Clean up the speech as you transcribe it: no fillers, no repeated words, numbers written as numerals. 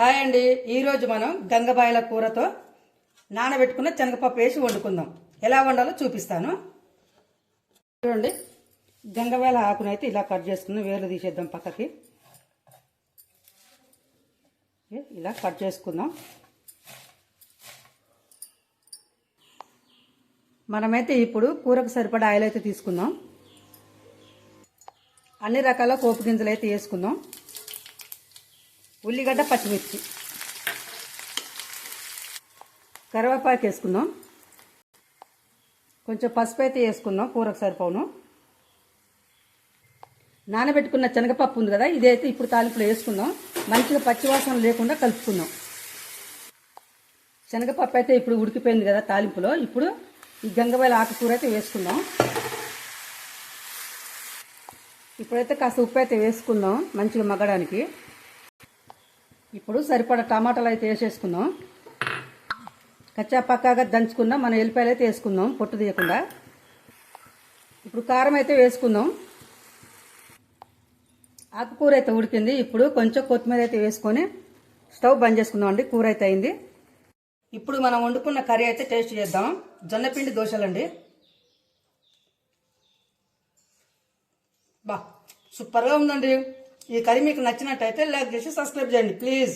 Hi అండి, ఈరోజు మనం గంగబాయల కూరతో నానబెట్టుకున్న శనగపప్పు వేసి వండుకుందాం. ఎలా వండాలో చూపిస్తాను. చూడండి, గంగబాయల ఆకునైతే ఇలా కట్ చేసుకుందాం. వేర్లు తీసేద్దాం పక్కకి. ఇలా కట్ చేసుకుందాం. మనమైతే ఇప్పుడు కూరకు సరిపడా ఆయిల్ అయితే తీసుకుందాం. అన్ని రకాల పోపు గింజలు అయితే వేసుకుందాం. ఉల్లిగడ్డ, పచ్చిమిర్చి, కరివేపాకు వేసుకుందాం. కొంచెం పసుపు అయితే వేసుకుందాం, కూరకు సరిపోను. నానబెట్టుకున్న శనగపప్పు ఉంది కదా, ఇదైతే ఇప్పుడు తాలింపులో వేసుకుందాం. మంచిగా పచ్చివాసన లేకుండా కలుపుకుందాం. శనగపప్పు అయితే ఇప్పుడు ఉడికిపోయింది కదా తాలింపులో. ఇప్పుడు ఈ గంగబాయల ఆకుకూర అయితే వేసుకుందాం. ఇప్పుడైతే కాస్త ఉప్పు అయితే వేసుకుందాం మంచిగా మగ్గడానికి. ఇప్పుడు సరిపడా టమాటాలు అయితే వేసేసుకుందాం. కచ్చా పక్కాగా దంచుకుందాం. మన ఎల్లిపాయలు అయితే వేసుకుందాం పొట్టు తీయకుండా. ఇప్పుడు కారం అయితే వేసుకుందాం. ఆకుకూర అయితే ఉడికింది. ఇప్పుడు కొంచెం కొత్తిమీర అయితే వేసుకొని స్టవ్ బంద్ చేసుకుందాం అండి. కూర అయితే అయింది. ఇప్పుడు మనం వండుకున్న కర్రీ అయితే టేస్ట్ చేద్దాం. జొన్నపిండి దోశలండి. బా, సూపర్గా ఉందండి. ఈ కర్రీ మీకు నచ్చినట్టయితే లైక్ చేసి సబ్స్క్రైబ్ చేయండి ప్లీజ్.